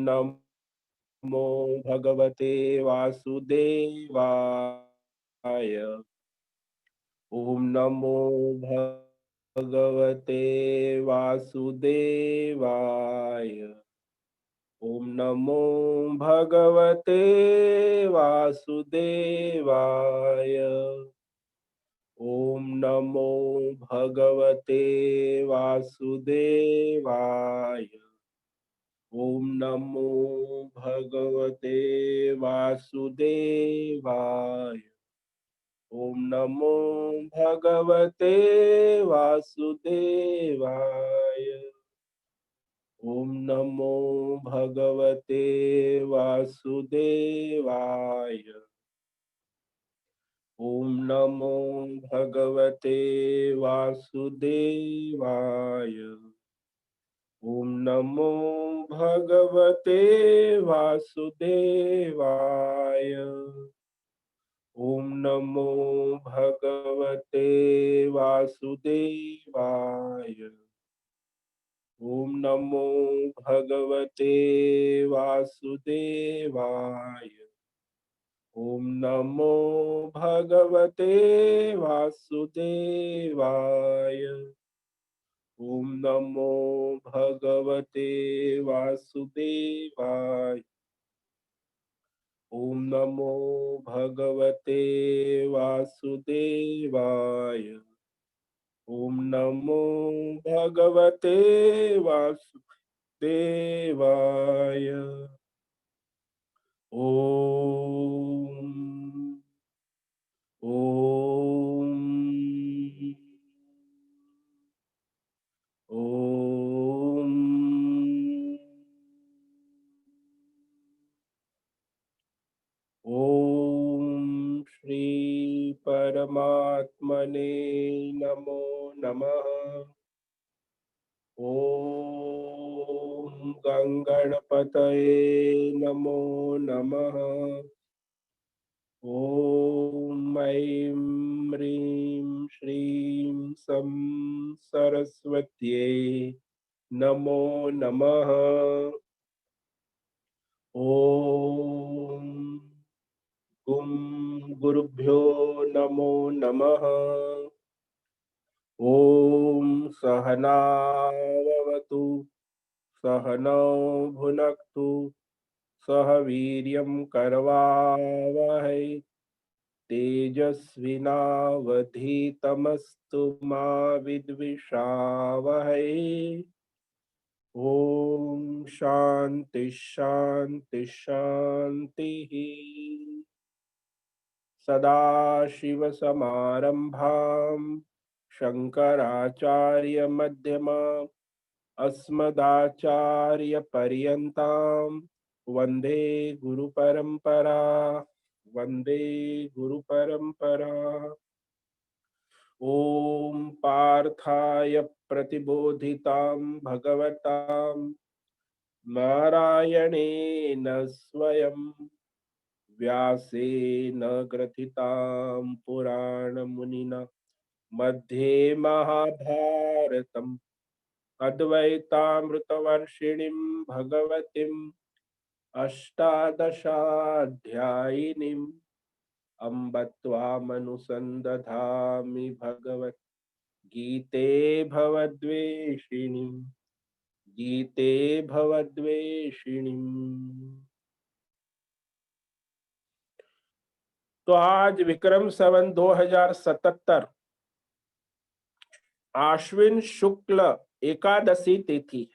नमो भगवते वासुदेवाय। ओम नमो भगवते वासुदेवाय। ओम नमो भगवते वासुदेवाय। ओम नमो भगवते वासुदेवाय। ओम नमो भगवते वासुदेवाय। ओम नमो भगवते वासुदेवाय। ओम नमो भगवते वासुदेवाय। ओम नमो भगवते वासुदेवाय। ओम नमो भगवते वासुदेवाय। ओम नमो भगवते वासुदेवाय। ओम नमो भगवते वासुदेवाय। ओम नमो भगवते वासुदेवाय। ओम नमो भगवते वासुदेवाय। ओम नमो भगवते वासुदेवाय। ओम नमो भगवते वासुदेवाय। ओम ओम ओम। ओम श्री परमात्मने नमो नमः। ओम गंगणपतये नमो नमः। ओम ऐं ह्रीं श्रीं सं सरस्वत्यै नमो नमः। ओम गुं गुरुभ्यो नमो नमः। ओम सहनाववतु सहनौ भुनक्तु सह वीर्यं करवावहै तेजस्विनावधीतमस्तु मा विद्विषावहै। ओम शांति शांति शांति। सदाशिवसमारंभां शंकराचार्यमध्यमाम् अस्मदाचार्यपर्यन्तां वन्दे गुरुपरम्परा। वन्दे गुरुपरम्परा। ॐ पार्थाय प्रतिबोधितां भगवतां नारायणेन स्वयं व्यासेन ग्रथितां पुराणमुनिना मध्ये महाभारतम् अद्वैतामृतवर्षिणीं भगवतीम् अष्टादशाध्यायिनीम् अम्ब त्वामनुसन्दधामि भगवत् गीते भवद्वेषिणीम्। गीते भवद्वेषिणीम्। तो आज विक्रम संवत 2077 आश्विन शुक्ल एकादशी तिथि।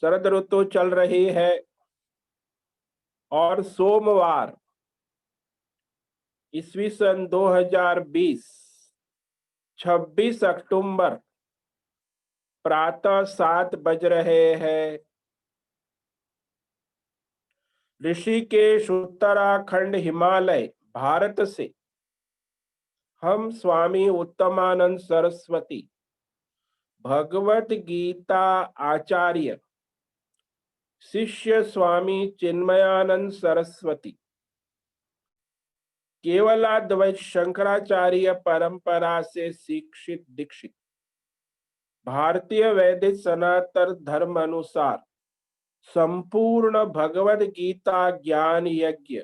शरद ऋतु चल रही है और सोमवार ईस्वी सन 2020 26 अक्टूबर प्रातः 7 बज रहे हैं। ऋषिकेश उत्तराखंड हिमालय भारत से हम स्वामी उत्तमानंद सरस्वती भगवत गीता आचार्य शिष्य स्वामी चिन्मयानंद सरस्वती केवलाद्वैत शंकराचार्य परंपरा से शिक्षित दीक्षित भारतीय वैदिक सनातन धर्म अनुसार संपूर्ण भगवद गीता ज्ञान यज्ञ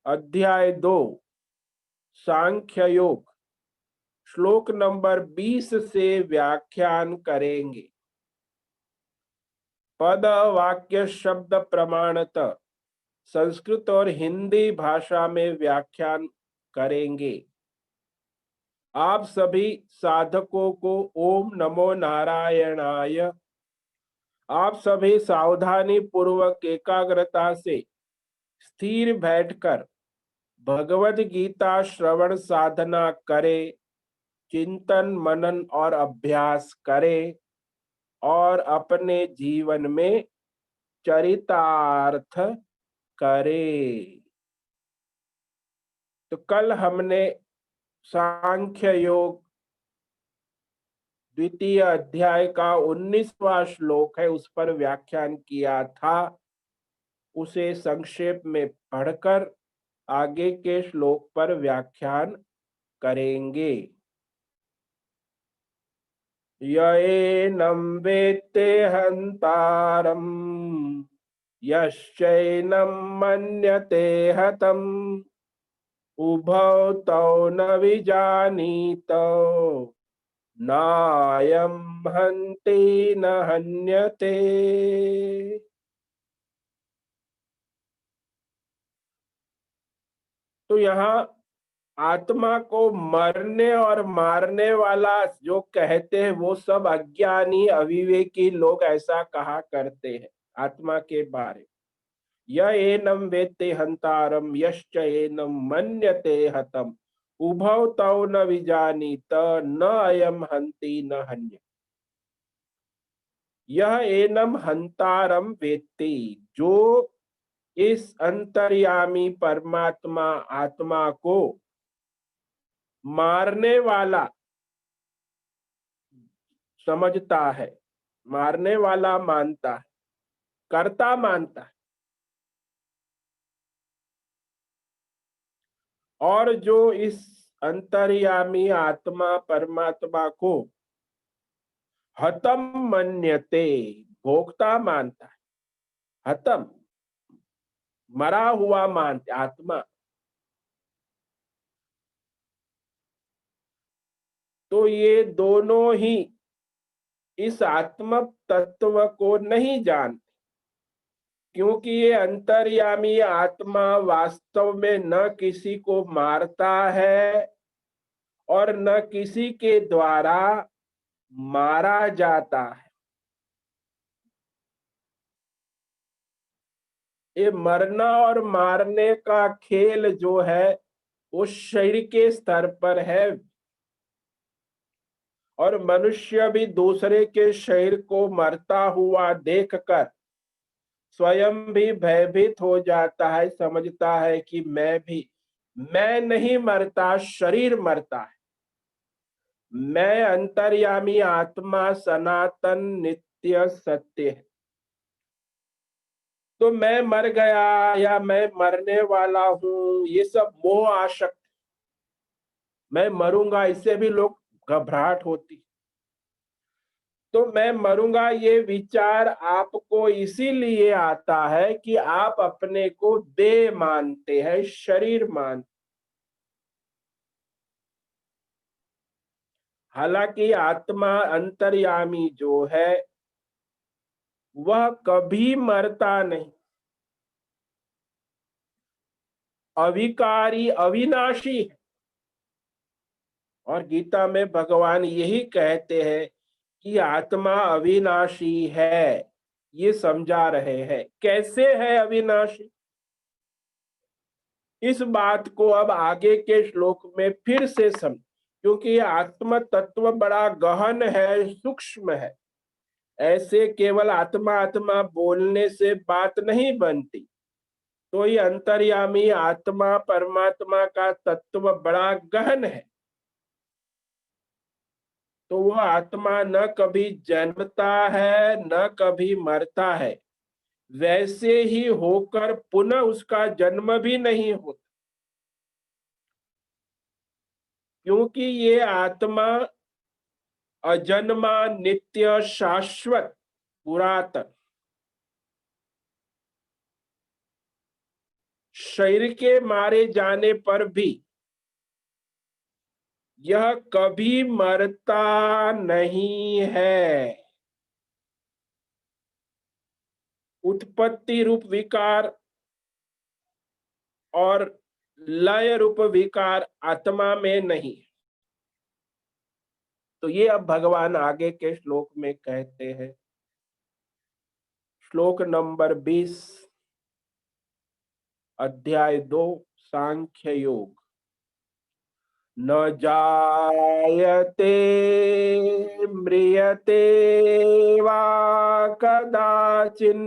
अध्याय 2 सांख्य योग श्लोक नंबर 20 से व्याख्यान करेंगे। पद वाक्य शब्द प्रमाणतः संस्कृत और हिंदी भाषा में व्याख्यान करेंगे। आप सभी साधकों को ओम नमो नारायणाय। आप सभी सावधानी पूर्वक एकाग्रता से स्थिर बैठकर भगवद गीता श्रवण साधना करें, चिंतन मनन और अभ्यास करें और अपने जीवन में चरितार्थ करें। तो कल हमने सांख्य योग द्वितीय अध्याय का 19वां श्लोक है, उस पर व्याख्यान किया था। उसे संक्षेप में पढ़कर आगे के श्लोक पर व्याख्यान करेंगे। यएनं वेत्ते हन्तारम् यश्चैनं मन्यते हतम् उभौ तौ न विजानीतो नायं हन्ति न हन्यते। तो यहाँ आत्मा को मरने और मारने वाला जो कहते हैं वो सब अज्ञानी अविवेकी लोग ऐसा कहा करते हैं आत्मा के बारे। य एनं वेत्ते हंतारम यश्च एनं मन्यते हतम उभौ तौ न विजानीत न अयम हन्ति न हन्य। यह एनं हंतारम वेत्ति, जो इस अंतर्यामी परमात्मा आत्मा को मारने वाला समझता है, मारने वाला मानता है, कर्ता मानता है, और जो इस अंतर्यामी आत्मा परमात्मा को हतम मन्यते, भोक्ता मानता है। हतम मरा हुआ मानते आत्मा। तो ये दोनों ही इस आत्म तत्व को नहीं जानते, क्योंकि ये अंतर्यामी आत्मा वास्तव में न किसी को मारता है और न किसी के द्वारा मारा जाता है। ये मरना और मारने का खेल जो है वो शरीर के स्तर पर है, और मनुष्य भी दूसरे के शरीर को मरता हुआ देखकर स्वयं भी भयभीत हो जाता है, समझता है कि मैं नहीं मरता, शरीर मरता है। मैं अंतर्यामी आत्मा सनातन नित्य सत्य है। तो मैं मर गया या मैं मरने वाला हूं, ये सब मोह आसक्त। मैं मरूंगा, इससे भी लोग घबराहट होती। तो मैं मरूंगा ये विचार आपको इसीलिए आता है कि आप अपने को देह मानते हैं, शरीर मानते। हालांकि आत्मा अंतर्यामी जो है वह कभी मरता नहीं, अविकारी अविनाशी है। और गीता में भगवान यही कहते हैं कि आत्मा अविनाशी है, ये समझा रहे हैं। कैसे है अविनाशी, इस बात को अब आगे के श्लोक में फिर से समझ, क्योंकि आत्म तत्व बड़ा गहन है, सूक्ष्म है। ऐसे केवल आत्मा आत्मा बोलने से बात नहीं बनती। तो ये अंतर्यामी आत्मा परमात्मा का तत्व बड़ा गहन है। तो वो आत्मा न कभी जन्मता है न कभी मरता है, वैसे ही होकर पुनः उसका जन्म भी नहीं होता, क्योंकि ये आत्मा अजन्मा नित्य शाश्वत पुरातन शरीर के मारे जाने पर भी यह कभी मरता नहीं है। उत्पत्ति रूप विकार और लय रूप विकार आत्मा में नहीं। तो ये अब भगवान आगे के श्लोक में कहते हैं, श्लोक नंबर 20, अध्याय 2, सांख्य योग। न जायते म्रियते वा कदाचिन्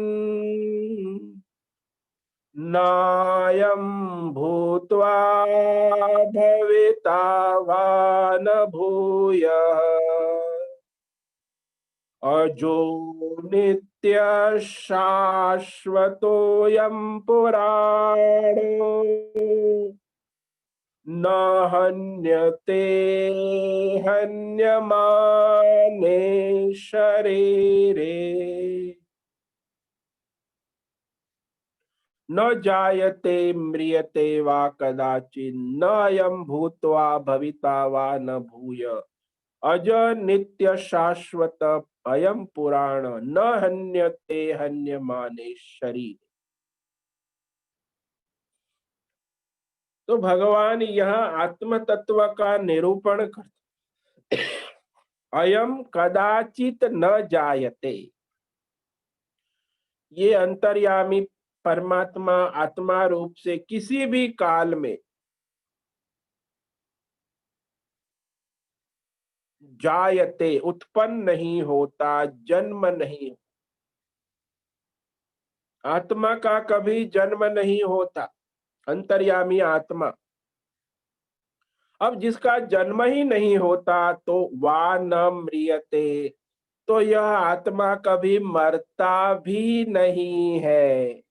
नायं भूत्वा भविता वा न भूयः अजो नित्य शाश्वतोऽयं पुराणो न हन्यते हन्यमाने शरीरे न जायते म्रियते वा कदाचिन् नायं भूत्वा भविता वा न भूय अज नित्य शाश्वत अयं पुराण न हन्यते हन्यमाने शरीर। तो भगवान यहाँ आत्म तत्व का निरूपण करते, अयम कदाचित न जायते। ये अंतर्यामी परमात्मा आत्मा रूप से किसी भी काल में जायते उत्पन्न नहीं होता, जन्म नहीं। आत्मा का कभी जन्म नहीं होता, अंतर्यामी आत्मा। अब जिसका जन्म ही नहीं होता तो वा न म्रियते, तो यह आत्मा कभी मरता भी नहीं है।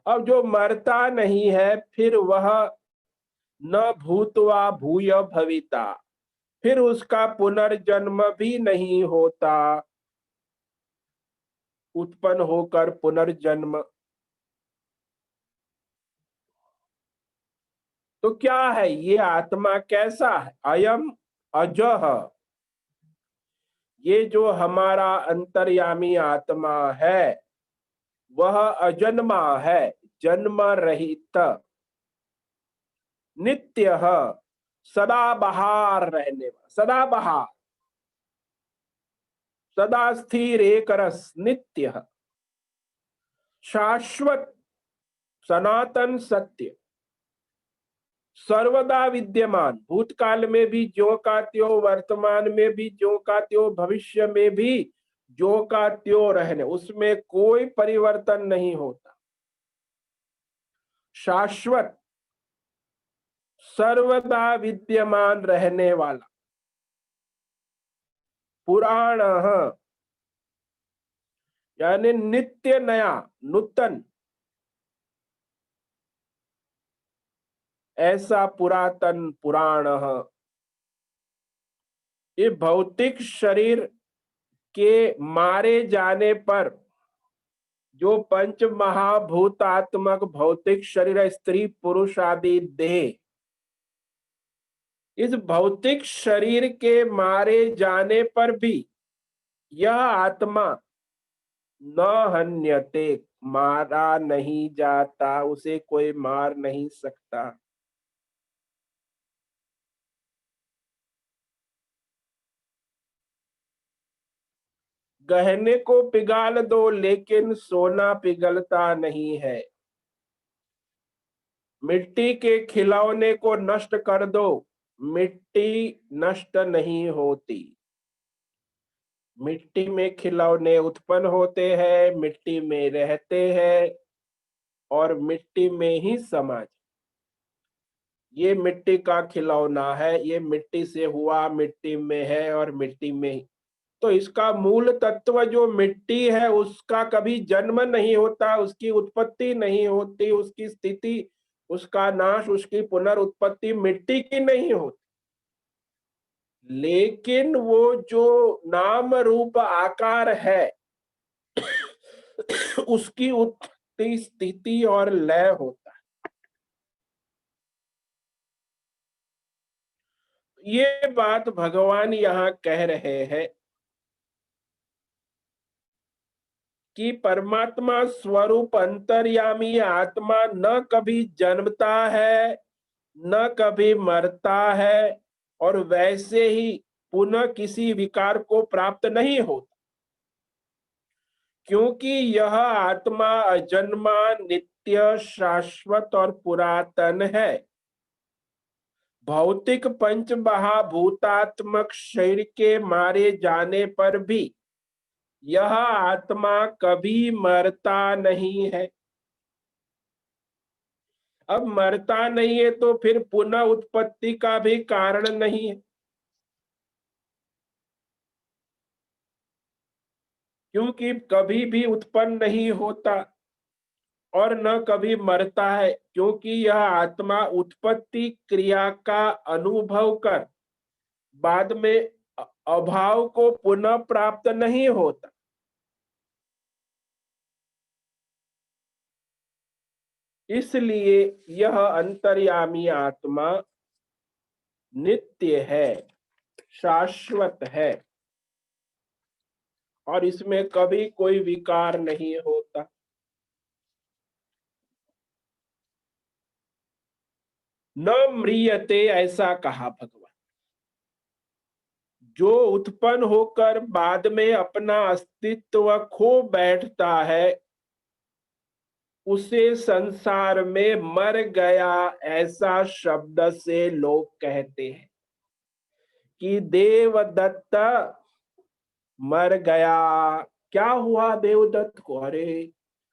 अब जो मरता नहीं है फिर वह न भूतवा भूय भविता, फिर उसका पुनर्जन्म भी नहीं होता, उत्पन्न होकर पुनर्जन्म। तो क्या है ये आत्मा, कैसा है? अयम अजह, ये जो हमारा अंतर्यामी आत्मा है वह अजन्मा है, जन्म रहित, नित्य, सदाबहार रहने वाला, सदाबहार, सदा स्थिर एक रस, नित्य, शाश्वत, सनातन, सत्य, सर्वदा विद्यमान, भूतकाल में भी ज्यों का त्यों, वर्तमान में भी ज्यों का त्यों, भविष्य में भी ज्यों का त्यों रहने, उसमें कोई परिवर्तन नहीं होता। शाश्वत, सर्वदा विद्यमान रहने वाला, पुराण, यानी नित्य नया, नूतन, ऐसा पुरातन पुराण। ये भौतिक शरीर के मारे जाने पर जो पंच महाभूतात्मक भौतिक शरीर है, स्त्री पुरुष आदि देह, इस भौतिक शरीर के मारे जाने पर भी यह आत्मा न हन्यते, मारा नहीं जाता, उसे कोई मार नहीं सकता। गहने को पिघाल दो लेकिन सोना पिघलता नहीं है। मिट्टी के खिलौने को नष्ट कर दो, मिट्टी नष्ट नहीं होती। मिट्टी में खिलौने उत्पन्न होते हैं, मिट्टी में रहते हैं और मिट्टी में ही समाज। ये मिट्टी का खिलौना है, ये मिट्टी से हुआ, मिट्टी में है और मिट्टी में ही। तो इसका मूल तत्व जो मिट्टी है उसका कभी जन्म नहीं होता, उसकी उत्पत्ति नहीं होती, उसकी स्थिति, उसका नाश, उसकी पुनर्उत्पत्ति मिट्टी की नहीं होती। लेकिन वो जो नाम रूप आकार है उसकी उत्पत्ति, स्थिति और लय होता है। ये बात भगवान यहाँ कह रहे हैं कि परमात्मा स्वरूप अंतर्यामी आत्मा न कभी जन्मता है, न कभी मरता है, और वैसे ही पुनः किसी विकार को प्राप्त नहीं होता, क्योंकि यह आत्मा अजन्मा, नित्य, शाश्वत और पुरातन है। भौतिक पंच महाभूतात्मक शरीर के मारे जाने पर भी यह आत्मा कभी मरता नहीं है। अब मरता नहीं है तो फिर पुनः उत्पत्ति का भी कारण नहीं है, क्योंकि कभी भी उत्पन्न नहीं होता और न कभी मरता है, क्योंकि यह आत्मा उत्पत्ति क्रिया का अनुभव कर बाद में अभाव को पुनः प्राप्त नहीं होता। इसलिए यह अंतर्यामी आत्मा नित्य है, शाश्वत है, और इसमें कभी कोई विकार नहीं होता। न म्रियते, ऐसा कहा भगवान। जो उत्पन्न होकर बाद में अपना अस्तित्व खो बैठता है, उसे संसार में मर गया ऐसा शब्द से लोग कहते हैं कि देवदत्त मर गया। क्या हुआ देवदत्त को? अरे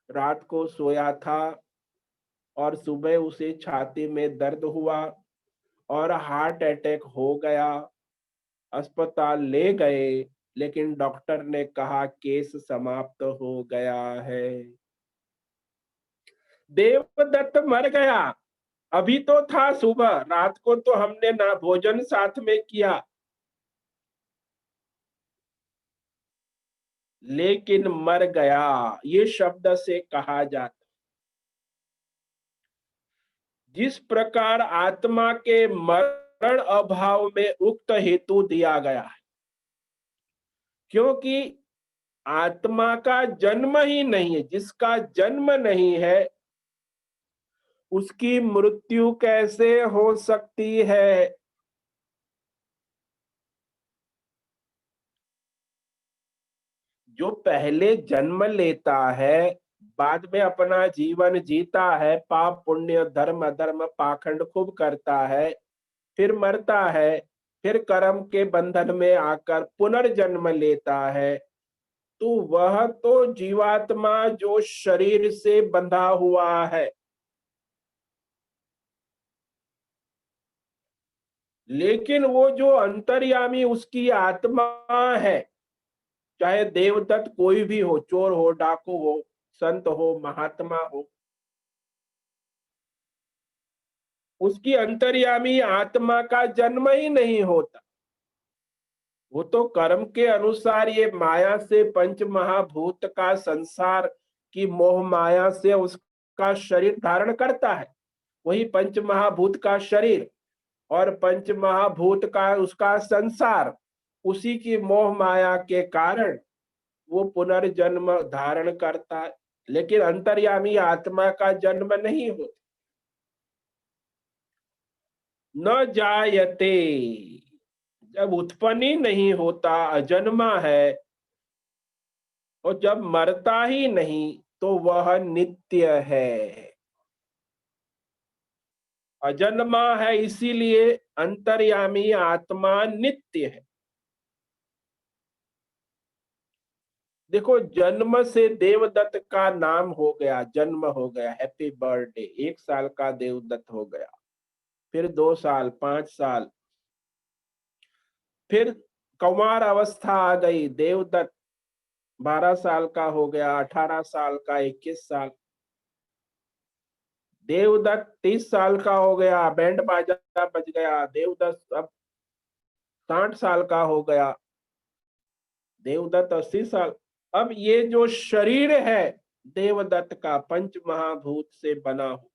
रात को सोया था और सुबह उसे छाती में दर्द हुआ और हार्ट अटैक हो गया। अस्पताल ले गए, लेकिन डॉक्टर ने कहा केस समाप्त हो गया है। देवदत्त मर गया। अभी तो था सुबह, रात को तो हमने ना भोजन साथ में किया, लेकिन मर गया, ये शब्द से कहा जाता। जिस प्रकार आत्मा के मरण अभाव में उक्त हेतु दिया गया है, क्योंकि आत्मा का जन्म ही नहीं है, जिसका जन्म नहीं है उसकी मृत्यु कैसे हो सकती है? जो पहले जन्म लेता है, बाद में अपना जीवन जीता है, पाप पुण्य धर्म अधर्म पाखंड खूब करता है, फिर मरता है, फिर कर्म के बंधन में आकर पुनर्जन्म लेता है, तो वह तो जीवात्मा जो शरीर से बंधा हुआ है। लेकिन वो जो अंतर्यामी उसकी आत्मा है, चाहे देवदत्त कोई भी हो, चोर हो, डाकू हो, संत हो, महात्मा हो, उसकी अंतर्यामी आत्मा का जन्म ही नहीं होता। वो तो कर्म के अनुसार ये माया से पंच महाभूत का संसार की मोह माया से उसका शरीर धारण करता है। वही पंच महाभूत का शरीर और पंच महाभूत का उसका संसार, उसी की मोह माया के कारण वो पुनर्जन्म धारण करता है, लेकिन अंतर्यामी आत्मा का जन्म नहीं होता। न जायते, जब उत्पन्न ही नहीं होता, अजन्मा है, और जब मरता ही नहीं, तो वह नित्य है। अजन्मा है इसीलिए अंतर्यामी आत्मा नित्य है। देखो, जन्म से देवदत्त का नाम हो गया, जन्म हो गया, हैप्पी बर्थडे, 1 साल का देवदत्त हो गया, फिर 2 साल, 5 साल, फिर कौमार अवस्था आ गई, देवदत्त 12 साल का हो गया, 18 साल का, 21 साल, देवदत्त 30 साल का हो गया, बैंड बाजा बज गया, देवदत्त अब 60 साल का हो गया, देवदत्त 80 साल। अब ये जो शरीर है देवदत्त का पंच महाभूत से बना हो,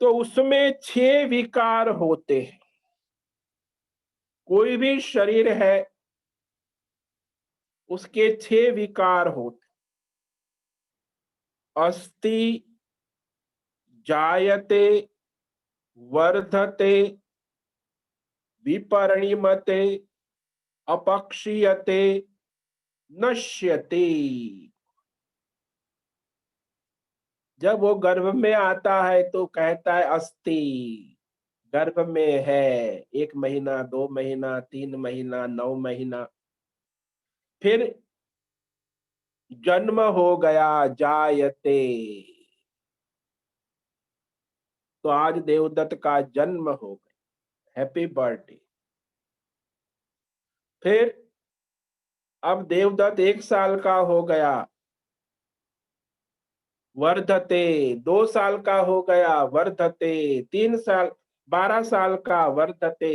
तो उसमें 6 विकार होते हैं। कोई भी शरीर है, उसके 6 विकार होते। अस्ति, जायते, वर्धते, विपरिणमते, अपक्षीयते, नश्यते। जब वो गर्भ में आता है तो कहता है अस्ति, गर्भ में है, 1 महीना, 2 महीना, 3 महीना, 9 महीना। फिर जन्म हो गया, जायते। तो आज देवदत्त का जन्म हो गया, हैप्पी बर्थडे। फिर अब देवदत्त 1 साल का हो गया, वर्धते। 2 साल का हो गया, वर्धते। 3 साल, 12 साल का, वर्धते।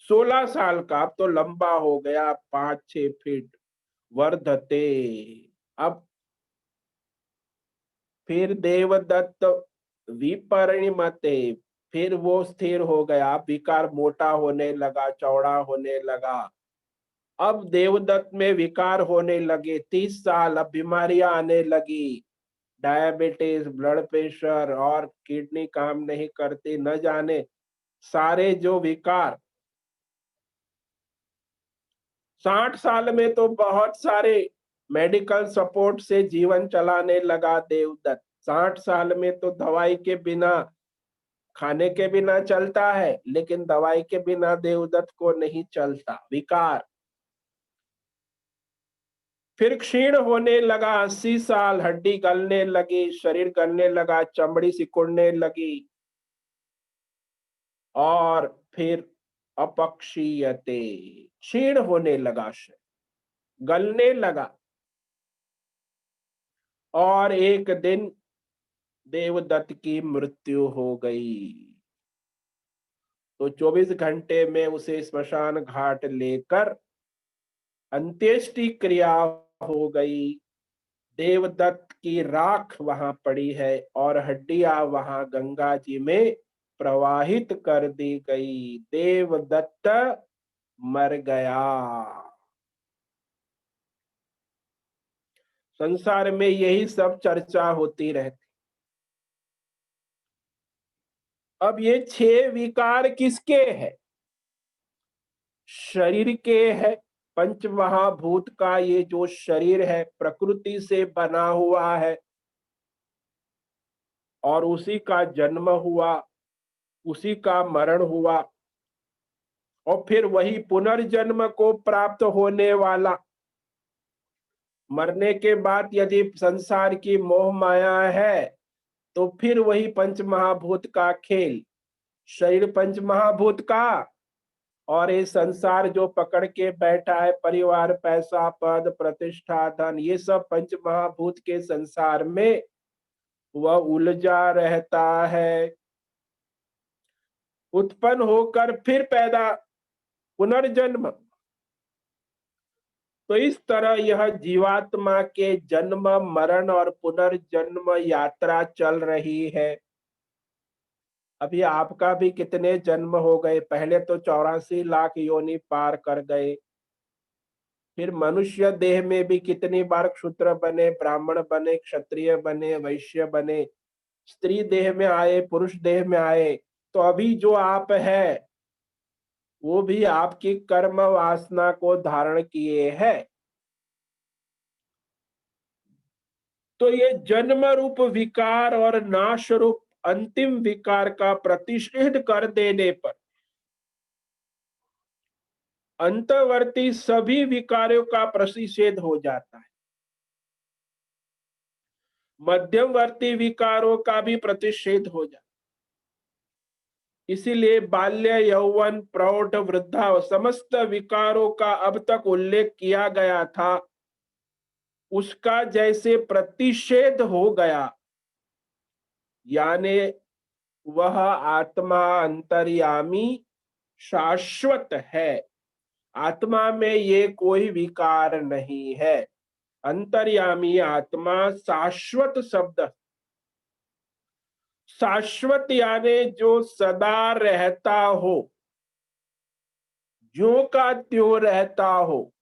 16 साल का, अब तो लंबा हो गया, 5-6 फीट, वर्धते। अब फिर देवदत्त विपरिणमते, फिर वो स्थिर हो गया, विकार मोटा होने लगा, चौड़ा होने लगा। अब देवदत्त में विकार होने लगे, 30 साल, अब बीमारियां आने लगी, डायबिटीज, ब्लड प्रेशर, और किडनी काम नहीं करती, न जाने सारे जो विकार। 60 साल में तो बहुत सारे मेडिकल सपोर्ट से जीवन चलाने लगा देवदत्त। 60 साल में तो दवाई के बिना, खाने के बिना चलता है, लेकिन दवाई के बिना देवदत्त को नहीं चलता, विकार। फिर क्षीण होने लगा, 80 साल, हड्डी गलने लगी, शरीर गलने लगा, चमड़ी सिकुड़ने लगी। और फिर अपक्षीयते, क्षीण होने लगा, गलने लगा। और एक दिन देवदत्त की मृत्यु हो गई। तो 24 घंटे में उसे स्मशान घाट लेकर अंत्येष्टि क्रिया हो गई। देवदत्त की राख वहां पड़ी है और हड्डियां वहां गंगा जी में प्रवाहित कर दी गई। देवदत्त मर गया। संसार में यही सब चर्चा होती रहती। अब ये 6 विकार किसके है? शरीर के है। पंच महाभूत का ये जो शरीर है, प्रकृति से बना हुआ है, और उसी का जन्म हुआ, उसी का मरण हुआ, और फिर वही पुनर्जन्म को प्राप्त होने वाला। मरने के बाद यदि संसार की मोह माया है, तो फिर वही पंच महाभूत का खेल। शरीर पंच महाभूत का, और ये संसार जो पकड़ के बैठा है, परिवार, पैसा, पद, प्रतिष्ठा, धन, ये सब पंच महाभूत के संसार में वह उलझा रहता है। उत्पन्न होकर फिर पैदा, पुनर्जन्म। तो इस तरह यह जीवात्मा के जन्म, मरण और पुनर्जन्म यात्रा चल रही है। अभी आपका भी कितने जन्म हो गए, पहले तो 84 लाख योनि पार कर गए। फिर मनुष्य देह में भी कितनी बार क्षूद्र बने, ब्राह्मण बने, क्षत्रिय बने, वैश्य बने, स्त्री देह में आए, पुरुष देह में आए। तो अभी जो आप है, वो भी आपकी कर्म वासना को धारण किए है। तो ये जन्म रूप विकार और नाश रूप अंतिम विकार का प्रतिषेध कर देने पर अंतवर्ती सभी विकारों का प्रतिषेध हो जाता है। मध्यवर्ती विकारों का भी प्रतिषेध हो जाता है। इसीलिए बाल्य, यौवन, प्रौढ़, वृद्धा, समस्त विकारों का अब तक उल्लेख किया गया था, उसका जैसे प्रतिषेध हो गया। यानी वह आत्मा अंतर्यामी शाश्वत है, आत्मा में ये कोई विकार नहीं है। अंतर्यामी आत्मा शाश्वत शब्द, शाश्वत यानी जो सदा रहता हो, ज्यों का त्यों रहता हो,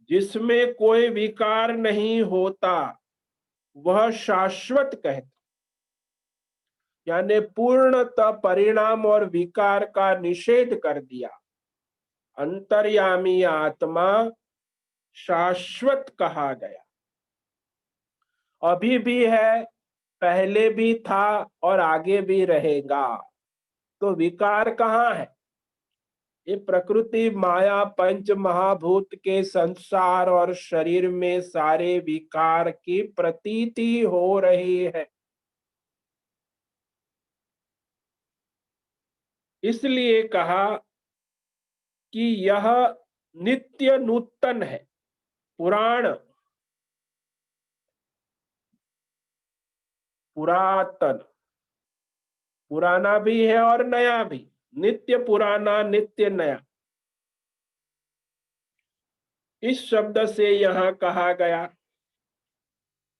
जिसमें कोई विकार नहीं होता, वह शाश्वत कहते, यानी पूर्णतः परिणाम और विकार का निषेध कर दिया। अंतर्यामी आत्मा शाश्वत कहा गया, अभी भी है, पहले भी था और आगे भी रहेगा। तो विकार कहाँ है? ये प्रकृति, माया, पंच महाभूत के संसार और शरीर में सारे विकार की प्रतीति हो रही है। इसलिए कहा कि यह नित्य नूतन है, पुराण, पुरातन, पुराना भी है और नया भी, नित्य पुराना, नित्य नया। इस शब्द से यहां कहा गया,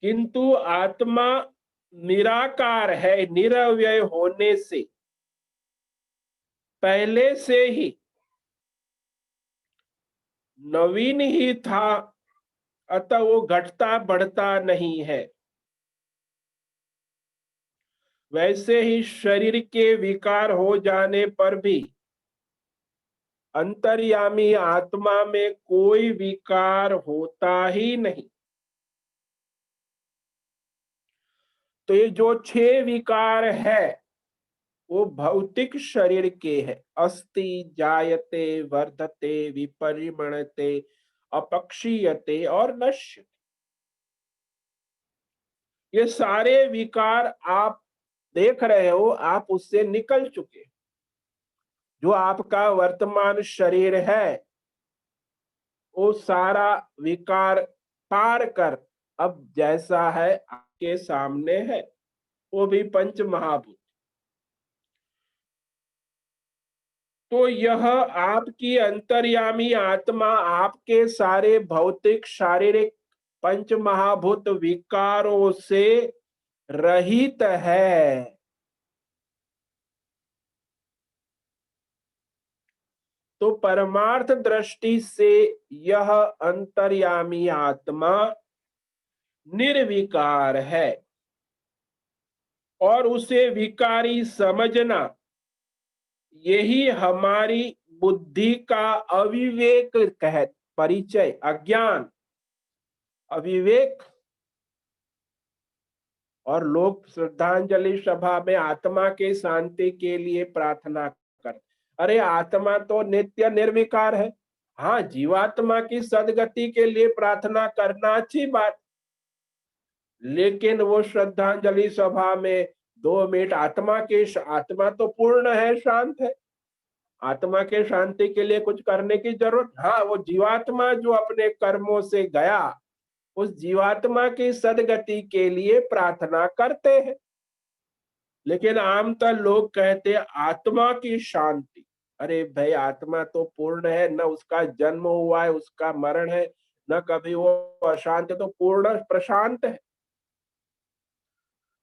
किंतु आत्मा निराकार है, निरव्यय होने से पहले से ही नवीन ही था, अतः वो घटता बढ़ता नहीं है। वैसे ही शरीर के विकार हो जाने पर भी अंतर्यामी आत्मा में कोई विकार होता ही नहीं। तो ये जो 6 विकार है वो भौतिक शरीर के है, अस्ति, जायते, वर्धते, विपरिमणते, अपक्षीयते और नश्यते। ये सारे विकार आप देख रहे हो, आप उससे निकल चुके। जो आपका वर्तमान शरीर है वो सारा विकार पार कर अब जैसा है आपके सामने है, वो भी पंच महाभूत। तो यह आपकी अंतर्यामी आत्मा आपके सारे भौतिक, शारीरिक, पंच महाभूत विकारों से रहित है। तो परमार्थ दृष्टि से यह अंतर्यामी आत्मा निर्विकार है, और उसे विकारी समझना यही हमारी बुद्धि का अविवेक कह, परिचय, अज्ञान, अविवेक। और लोग श्रद्धांजलि सभा में आत्मा के शांति के लिए प्रार्थना कर, अरे आत्मा तो नित्य निर्विकार है। हाँ, जीवात्मा की सदगति के लिए प्रार्थना करना अच्छी बात, लेकिन वो श्रद्धांजलि सभा में 2 मिनट आत्मा तो पूर्ण है, शांत है, आत्मा के शांति के लिए कुछ करने की जरूरत। हाँ, वो जीवात्मा जो अपने कर्मों से गया, उस जीवात्मा की सदगति के लिए प्रार्थना करते हैं। लेकिन आमतौर लोग कहते हैं आत्मा की शांति। अरे भाई, आत्मा तो पूर्ण है, न उसका जन्म हुआ है, उसका मरण है, न कभी वो अशांत, तो पूर्ण प्रशांत है।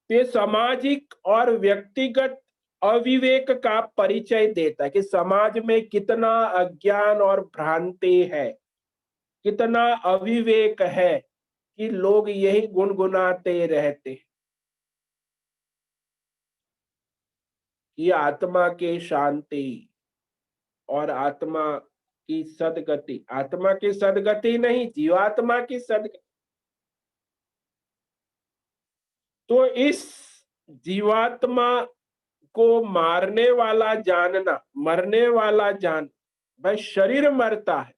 ये सामाजिक और व्यक्तिगत अविवेक का परिचय देता है कि समाज में कितना अज्ञान और भ्रांति है, कितना अविवेक है कि लोग यही गुनगुनाते रहते हैं कि आत्मा की शांति और आत्मा की सदगति, आत्मा की सदगति नहीं, जीवात्मा की सदगति। तो इस जीवात्मा को मारने वाला जानना, मरने वाला जान, भाई शरीर मरता है,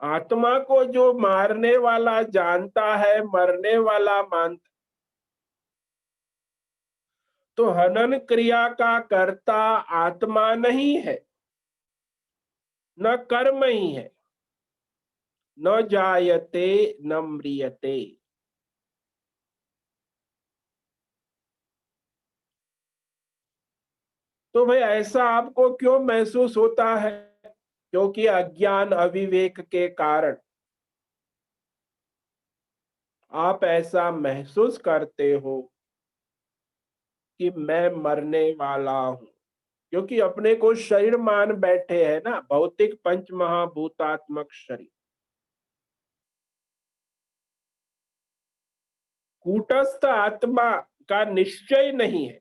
आत्मा को जो मारने वाला जानता है, मरने वाला मानता, तो हनन क्रिया का कर्ता आत्मा नहीं है, न कर्म ही है, न जायते न म्रियते। तो भाई ऐसा आपको क्यों महसूस होता है? क्योंकि अज्ञान अविवेक के कारण आप ऐसा महसूस करते हो कि मैं मरने वाला हूं, क्योंकि अपने को शरीर मान बैठे हैं ना, भौतिक पंच महाभूतात्मक शरीर। कूटस्थ आत्मा का निश्चय नहीं है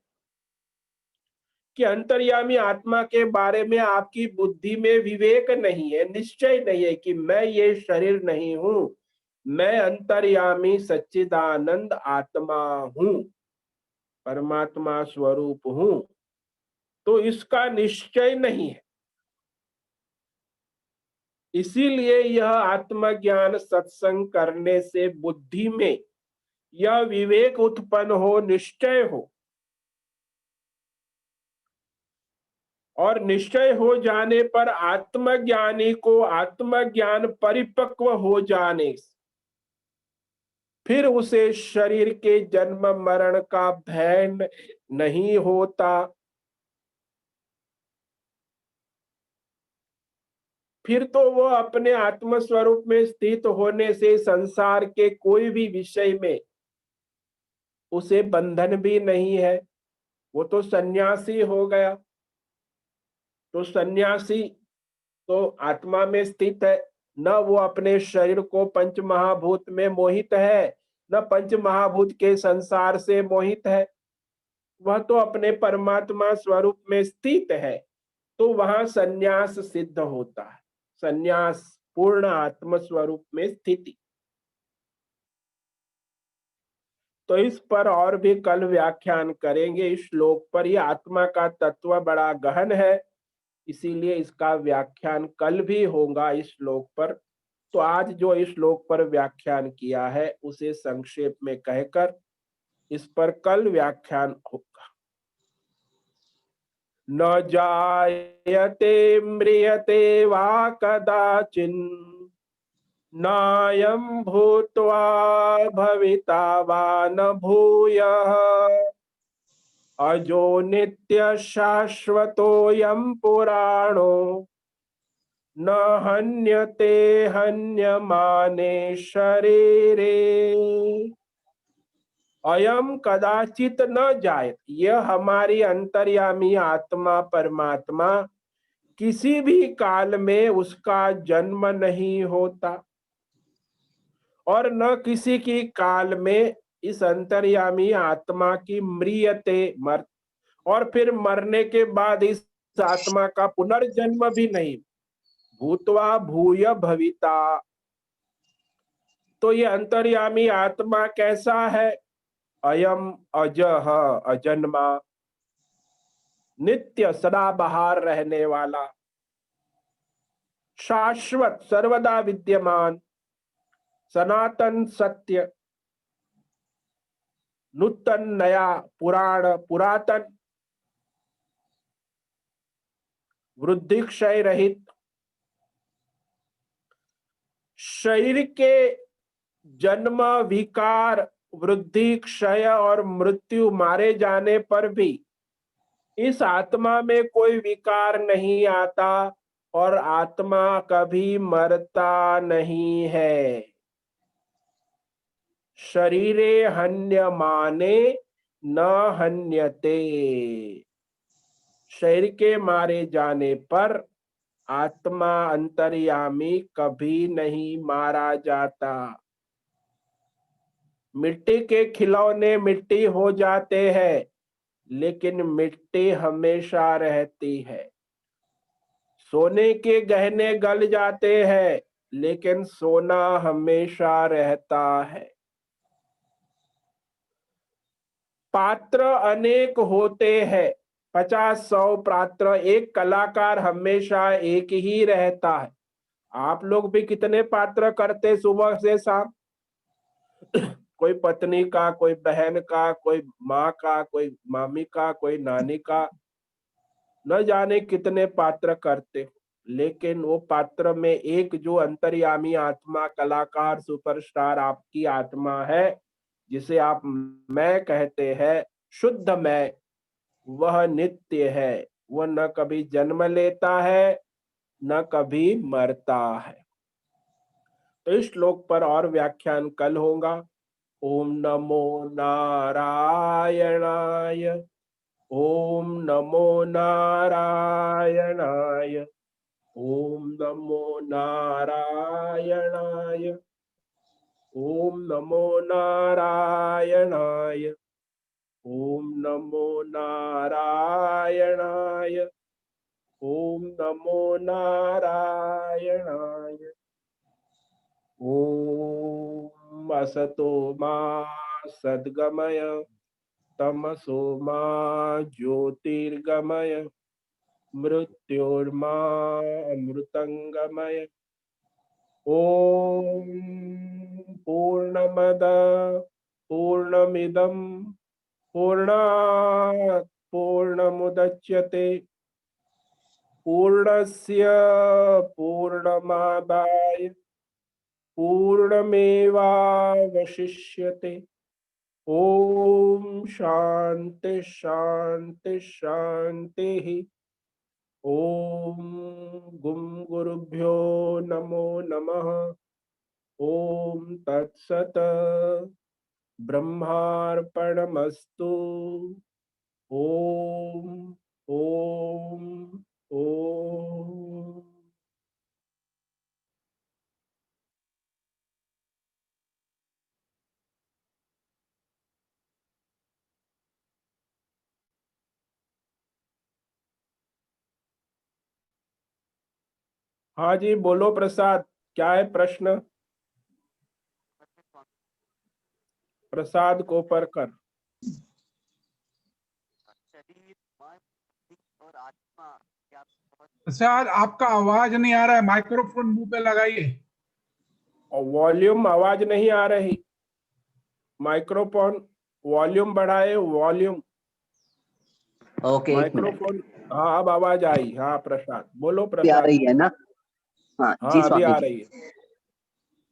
कि अंतर्यामी आत्मा के बारे में आपकी बुद्धि में विवेक नहीं है, निश्चय नहीं है कि मैं ये शरीर नहीं हूं, मैं अंतर्यामी सच्चिदानंद आत्मा हूं, परमात्मा स्वरूप हूं। तो इसका निश्चय नहीं है। इसीलिए यह आत्मज्ञान सत्संग करने से बुद्धि में यह विवेक उत्पन्न हो, निश्चय हो, और निश्चय हो जाने पर आत्मज्ञानी को आत्मज्ञान परिपक्व हो जाने से फिर उसे शरीर के जन्म मरण का भय नहीं होता। फिर तो वो अपने आत्म स्वरूप में स्थित होने से संसार के कोई भी विषय में उसे बंधन भी नहीं है। वो तो सन्यासी हो गया। तो सन्यासी तो आत्मा में स्थित है, न वो अपने शरीर को पंच महाभूत में मोहित है, न पंच महाभूत के संसार से मोहित है। वह तो अपने परमात्मा स्वरूप में स्थित है। तो वहां सन्यास सिद्ध होता है, सन्यास पूर्ण आत्म स्वरूप में स्थिति। तो इस पर और भी कल व्याख्यान करेंगे। इस श्लोक पर, ये आत्मा का तत्व बड़ा गहन है, इसीलिए इसका व्याख्यान कल भी होगा इस श्लोक पर। तो आज जो इस श्लोक पर व्याख्यान किया है उसे संक्षेप में कहकर इस पर कल व्याख्यान होगा। न जायते म्रियते वा कदाचिन् नायं भूत्वा भविता वा न भूयः अजो नित्य शाश्वतोऽयं पुराणो न हन्यते हन्यमाने शरीरे अयम कदाचित न जायत। यह हमारी अंतर्यामी आत्मा परमात्मा किसी भी काल में उसका जन्म नहीं होता और न किसी की काल में इस अंतर्यामी आत्मा की म्रियते मर, और फिर मरने के बाद इस आत्मा का पुनर्जन्म भी नहीं। भूतवा भूय भविता। तो ये अंतर्यामी आत्मा कैसा है? अयम अजह, अजन्मा, नित्य सदाबहार रहने वाला, शाश्वत सर्वदा विद्यमान, सनातन सत्य, नूतन नया, पुराण पुरातन, वृद्धि क्षय रहित। शरीर के जन्म, विकार, वृद्धि, क्षय और मृत्यु, मारे जाने पर भी इस आत्मा में कोई विकार नहीं आता और आत्मा कभी मरता नहीं है। शरीरे हन्यमाने न हन्यते। शरीर के मारे जाने पर आत्मा अंतर्यामी कभी नहीं मारा जाता। मिट्टी के खिलौने मिट्टी हो जाते हैं, लेकिन मिट्टी हमेशा रहती है। सोने के गहने गल जाते हैं, लेकिन सोना हमेशा रहता है। पात्र अनेक होते हैं, 50-100 पात्र, एक कलाकार हमेशा एक ही रहता है। आप लोग भी कितने पात्र करते सुबह से शाम? कोई पत्नी का, कोई बहन का, कोई माँ का, कोई मामी का, कोई नानी का, न जाने कितने पात्र करते हो। लेकिन वो पात्र में एक जो अंतर्यामी आत्मा, कलाकार, सुपरस्टार आपकी आत्मा है, जिसे आप मैं कहते हैं, शुद्ध मैं, वह नित्य है। वह न कभी जन्म लेता है न कभी मरता है। तो इस श्लोक पर और व्याख्यान कल होगा। ओम नमो नारायणाय। ओम नमो नारायणाय। ओम नमो नारायणाय। ओम नमो नारायणाय। ओम नमो नारायणाय। ओम नमो नारायणाय। ओम असतो मा सद्गमय तमसो मा ज्योतिर्गमय मृत्योर्मा अमृतंगमय। ओम पूर्णमद पूर्णमिदं पूर्णात् पूर्णमुदच्यते पूर्णस्य पूर्णमादाय पूर्णमेवावशिष्यते। ओम शांति शांति शांति। ओम गुम गुरुभ्यो नमो नमः। ओम तत्सत। ब्रह्मार्पणमस्तु। ओम ओम ओम। हाँ जी, बोलो प्रसाद, क्या है प्रश्न? प्रसाद कोपरकर। प्रसाद, आपका आवाज नहीं आ रहा है, माइक्रोफोन मुंह पे लगाइए। और वॉल्यूम, आवाज नहीं आ रही। माइक्रोफोन वॉल्यूम बढ़ाए, वॉल्यूम। ओके, एक मिनट। माइक्रोफोन। हाँ, अब आवाज आई। हाँ प्रसाद, बोलो आ प्रसाद रही जी। है ना? हाँ जी हाँ, अभी स्वामी आ जी। रही है।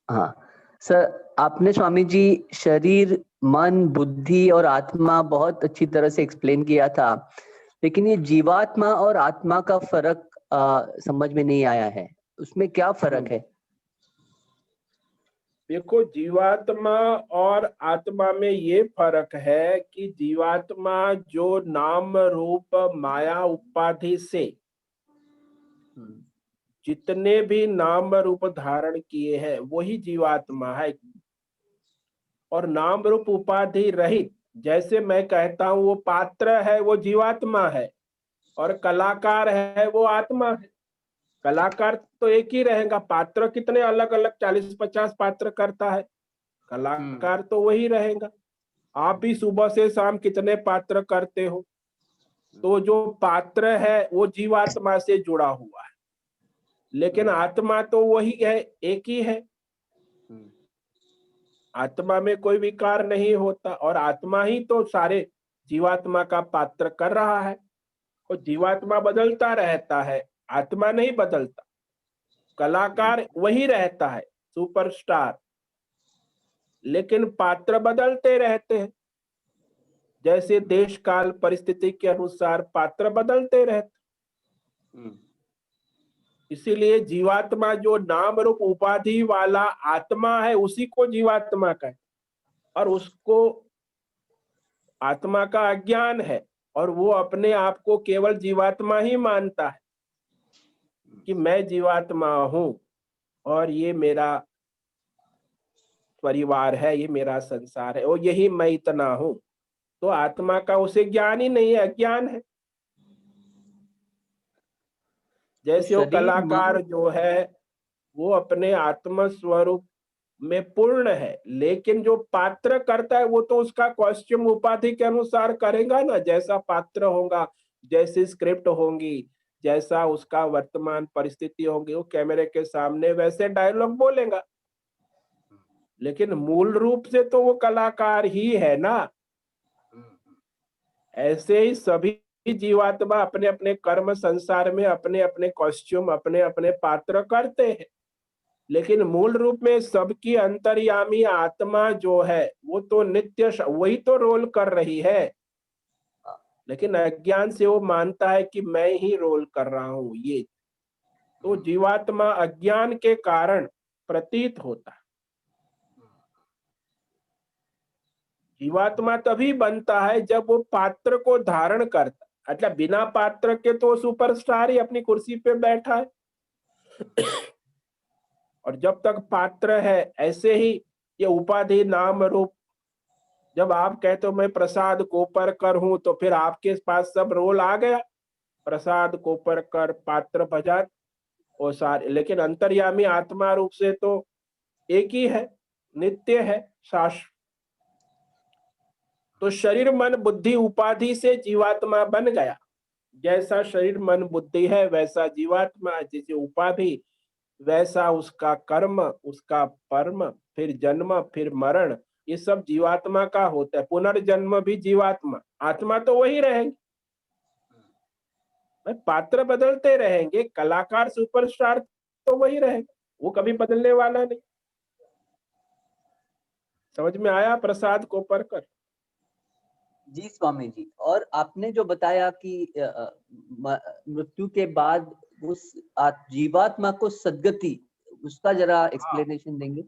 हाँ सर, आपने स्वामी जी शरीर, मन, बुद्धि और आत्मा बहुत अच्छी तरह से एक्सप्लेन किया था, लेकिन ये जीवात्मा और आत्मा का फर्क समझ में नहीं आया है। उसमें क्या फर्क है? देखो, जीवात्मा और आत्मा में ये फर्क है कि जीवात्मा जो नाम रूप माया उपाधि से जितने भी नाम रूप धारण किए हैं वही जीवात्मा है। और नाम रूप उपाधि रहित, जैसे मैं कहता हूं वो पात्र है, वो जीवात्मा है। और कलाकार है, वो आत्मा है। कलाकार तो एक ही रहेगा, पात्र कितने अलग अलग 40-50 पात्र करता है। कलाकार तो वही रहेगा। आप ही सुबह से शाम कितने पात्र करते हो, तो जो पात्र है वो जीवात्मा से जुड़ा हुआ है, लेकिन आत्मा तो वही है, एक ही है। आत्मा में कोई विकार नहीं होता, और आत्मा ही तो सारे जीवात्मा का पात्र कर रहा है। और जीवात्मा बदलता रहता है, आत्मा नहीं बदलता। कलाकार वही रहता है, सुपरस्टार, लेकिन पात्र बदलते रहते हैं। जैसे देश काल परिस्थिति के अनुसार पात्र बदलते रहते। इसीलिए जीवात्मा जो नाम रूप उपाधि वाला आत्मा है उसी को जीवात्मा कहते, और उसको आत्मा का अज्ञान है, और वो अपने आप को केवल जीवात्मा ही मानता है कि मैं जीवात्मा हूं और ये मेरा परिवार है, ये मेरा संसार है, और यही मैं इतना हूं। तो आत्मा का उसे ज्ञान ही नहीं है, अज्ञान है। जैसे वो शरीर, कलाकार जो है वो अपने आत्म स्वरूप में पूर्ण है, लेकिन जो पात्र करता है वो तो उसका कॉस्ट्यूम उपाधि के अनुसार करेगा ना। जैसा पात्र होगा, जैसी स्क्रिप्ट होंगी, जैसा उसका वर्तमान परिस्थिति होगी, वो कैमरे के सामने वैसे डायलॉग बोलेगा। लेकिन मूल रूप से तो वो कलाकार ही है ना। ऐसे ही सभी जीवात्मा अपने अपने कर्म संसार में अपने अपने कॉस्ट्यूम, अपने अपने पात्र करते हैं, लेकिन मूल रूप में सबकी अंतर्यामी आत्मा जो है वो तो नित्य वही तो रोल कर रही है। लेकिन अज्ञान से वो मानता है कि मैं ही रोल कर रहा हूं ये। तो जीवात्मा अज्ञान के कारण प्रतीत होता है। जीवात्मा तभी बनता है जब वो पात्र को धारण करता है। मतलब बिना पात्र के तो सुपरस्टार ही अपनी कुर्सी पे बैठा है, और जब तक पात्र है, ऐसे ही ये उपाधि नाम रूप, जब आप कहते हो मैं प्रसाद कोपरकर हूं, तो फिर आपके पास सब रोल आ गया, प्रसाद कोपरकर, पात्र भजन और सारे, लेकिन अंतर्यामी आत्मा रूप से तो एक ही है, नित्य है, शाश्वत। तो शरीर मन बुद्धि उपाधि से जीवात्मा बन गया। जैसा शरीर मन बुद्धि है वैसा जीवात्मा, जैसे उपाधि वैसा उसका कर्म, उसका परम, फिर जन्म, फिर मरण, ये सब जीवात्मा का होता है। पुनर्जन्म भी जीवात्मा, आत्मा तो वही रहेंगे, पात्र बदलते रहेंगे, कलाकार सुपरस्टार तो वही रहेगा, वो कभी बदलने वाला नहीं। समझ में आया प्रसाद कोपरकर? जी स्वामी जी। और आपने जो बताया कि मृत्यु के बाद उस जीवात्मा को सद्गति, उसका जरा एक्सप्लेनेशन देंगे।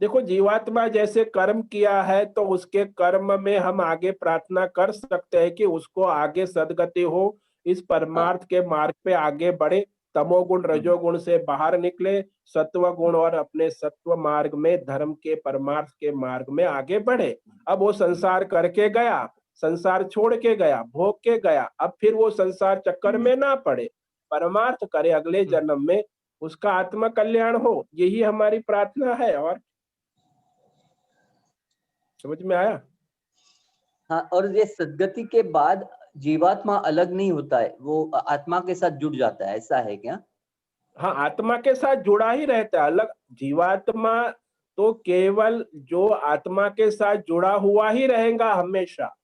देखो, जीवात्मा जैसे कर्म किया है तो उसके कर्म में हम आगे प्रार्थना कर सकते हैं कि उसको आगे सद्गति हो, इस परमार्थ के मार्ग पे आगे बढ़े, तमोगुण रजोगुण से बाहर निकले, सत्व गुण और अपने सत्व मार्ग में, धर्म के परमार्थ के मार्ग में आगे बढ़े। अब वो संसार करके गया, संसार छोड़ के गया, भोग के गया, अब फिर वो संसार चक्कर में ना पड़े, परमार्थ करे, अगले जन्म में उसका आत्मा कल्याण हो, यही हमारी प्रार्थना है। और समझ में आया? हाँ, और ये सद्गति के बाद जीवात्मा अलग नहीं होता है, वो आत्मा के साथ जुड़ जाता है, ऐसा है क्या? हाँ, आत्मा के साथ जुड़ा ही रहता है। अलग जीवात्मा तो केवल जो आत्मा के साथ जुड़ा हुआ ही रहेगा हमेशा।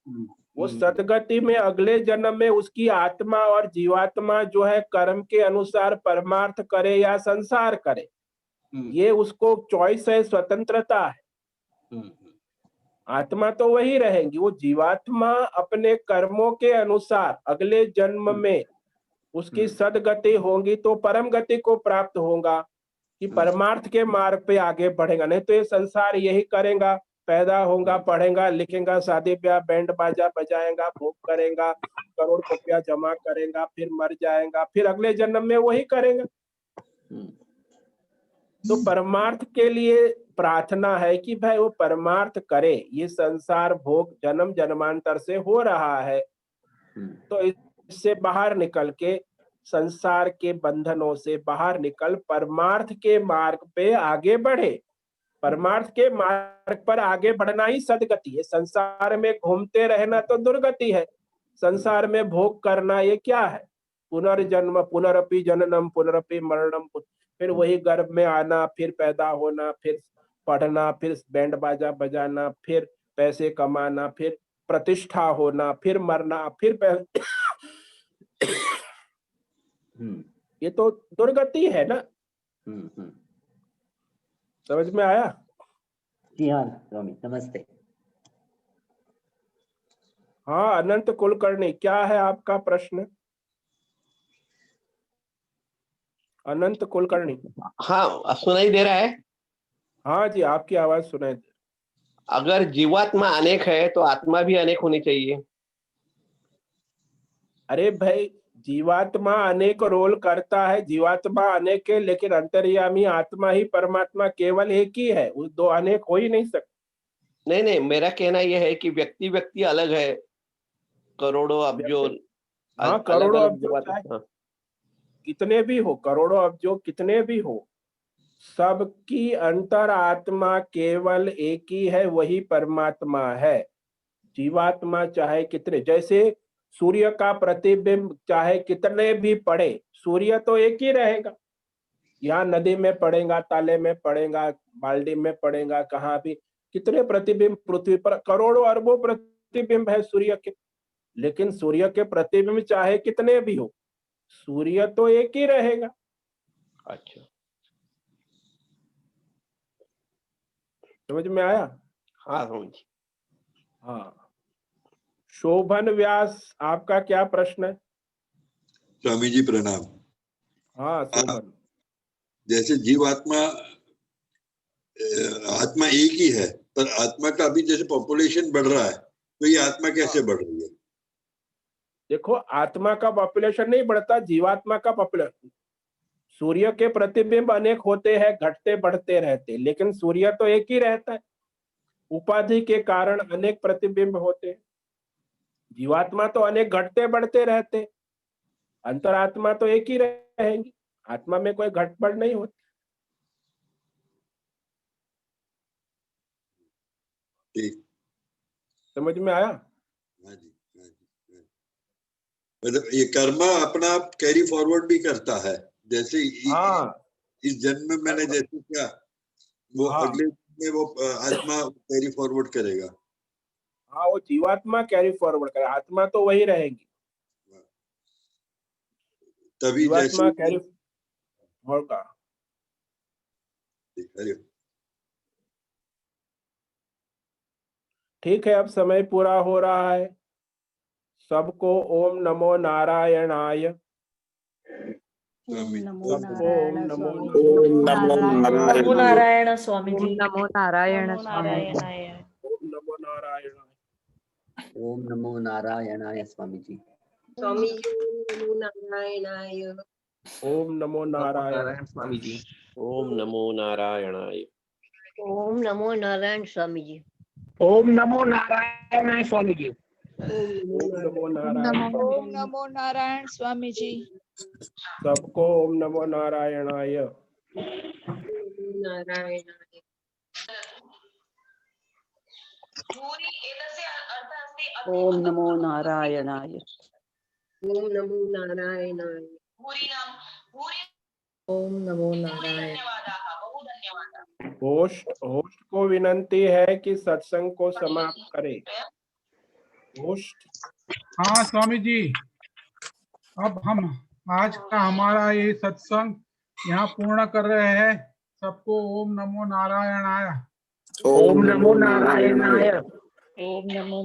वो सदगति में अगले जन्म में उसकी आत्मा और जीवात्मा जो है कर्म के अनुसार परमार्थ करे या संसार करे, ये उसको चॉइस है, स्वतंत्रता है। आत्मा तो वही रहेगी, वो जीवात्मा अपने कर्मों के अनुसार अगले जन्म में उसकी सदगति होगी तो परम गति को प्राप्त होगा, कि परमार्थ के मार्ग पे आगे बढ़ेगा। नहीं तो ये संसार यही करेगा, पैदा होगा, पढ़ेगा, लिखेगा, शादी ब्याह, बैंड बाजा बजाएगा, भोग करेगा, करोड़ रुपया जमा करेगा, फिर मर जाएगा, फिर अगले जन्म में वही करेगा। तो परमार्थ के लिए प्रार्थना है कि भाई वो परमार्थ करे। ये संसार भोग जन्म जन्मांतर से हो रहा है, तो इससे बाहर निकल के, संसार के बंधनों से बाहर निकल परमार्थ के मार्ग पे आगे बढ़े। परमार्थ के मार्ग पर आगे बढ़ना ही सदगति है। संसार में घूमते रहना तो दुर्गति है। संसार में भोग करना ये क्या है? पुनर्जन्म, पुनरपि जननम, पुनरपि मरणम, फिर वही गर्भ में आना, फिर पैदा होना, फिर पढ़ना, फिर बैंड बाजा बजाना, फिर पैसे कमाना, फिर प्रतिष्ठा होना, फिर मरना, फिर ये तो दुर्गति है ना। समझ में आया? जी हाँ स्वामी, नमस्ते। हाँ, अनंत कुलकर्णी, क्या है आपका प्रश्न? अनंत कुलकर्णी। हाँ, सुनाई दे रहा है? हाँ जी, आपकी आवाज सुनाई दे। अगर जीवात्मा अनेक है तो आत्मा भी अनेक होनी चाहिए। अरे भाई, जीवात्मा अनेक रोल करता है, जीवात्मा अनेक है, लेकिन अंतर्यामी आत्मा ही परमात्मा केवल एक ही है, उस दो अनेक हो ही नहीं सकते। नहीं नहीं, मेरा कहना यह है कि व्यक्ति व्यक्ति अलग है, करोड़ों अब्जों हाँ, अलग करोड़ों अलग अब्जो चाहे जीवात्मा। कितने भी हो, करोड़ों अब्जो कितने भी हो, सबकी अंतर आत्मा केवल एक ही है, वही परमात्मा है। जीवात्मा चाहे कितने, जैसे सूर्य का प्रतिबिंब चाहे कितने भी पड़े, सूर्य तो एक ही रहेगा। यहाँ नदी में पड़ेगा, ताले में पड़ेगा, बाल्टी में पड़ेगा, कहाँ भी, कितने प्रतिबिंब पृथ्वी पर, करोड़ों अरबों प्रतिबिंब है सूर्य के, लेकिन सूर्य के प्रतिबिंब चाहे कितने भी हो, सूर्य तो एक ही रहेगा। अच्छा, समझ में आया? हाँ समझ। हाँ, शोभन व्यास, आपका क्या प्रश्न है? स्वामी जी प्रणाम। हाँ शोभन, जैसे जीवात्मा आत्मा एक ही है, पर आत्मा का अभी जैसे पॉपुलेशन बढ़ रहा है, तो ये आत्मा कैसे बढ़ रही है? देखो आत्मा का पॉपुलेशन नहीं बढ़ता, जीवात्मा का पॉपुलेशन। सूर्य के प्रतिबिंब अनेक होते हैं, घटते बढ़ते रहते, लेकिन सूर्य तो एक ही रहता है। उपाधि के कारण अनेक प्रतिबिंब होते हैं। जीवात्मा तो अनेक घटते बढ़ते रहते, अंतरात्मा तो एक ही रहेंगी। आत्मा में कोई घट बढ़ नहीं होती। ठीक, समझ में आया? हाँ जी, हाँ जी, हाँ। मतलब ये कर्मा अपना आप कैरी फॉरवर्ड भी करता है, जैसे हाँ इस जन्म में मैंने जैसे किया, वो हाँ अगले जन्म में वो आत्मा कैरी फॉरवर्ड करेगा। हाँ, वो जीवात्मा कैरी फॉरवर्ड करे, आत्मा तो वही रहेगी। तभी जीवात्मा जैसे कैरी होगा। अरे ठीक है, अब समय पूरा हो रहा है। सबको ओम नमो नारायणाय। स्वामी नमो सबको ओम नारायण नमो स्वामी जी। ओम नमो नमो नारायण। नारायण स्वामी ओम जी। नमो नारायण नमो स्वामी जी। नारायणाय। ओम नमो नारायणाय। ओम नमो नारायणाय स्वामी जी। स्वामी जी ओम नमो नारायणाय। ओम नमो नारायण। स्वामी जी। ओम नमो नारायणाय। ओम नमो नारायण स्वामी जी। ओम नमो नारायण स्वामी जी। ओम नमो नारायण। ओम नमो नारायण स्वामी जी। सबको ओम नमो नारायणाय। नारायणाय। ओम नमो नारायणाय। ओम नमो नारायणाय। ओम नमो नारायण। होस्ट होस्ट को विनंती है कि सत्संग को समाप्त करे। होस्ट। हाँ स्वामी जी, अब हम आज का हमारा ये सत्संग यहाँ पूर्ण कर रहे हैं। सबको ओम नमो नारायणाय। ओम नमो नारायणाय। ओम नमो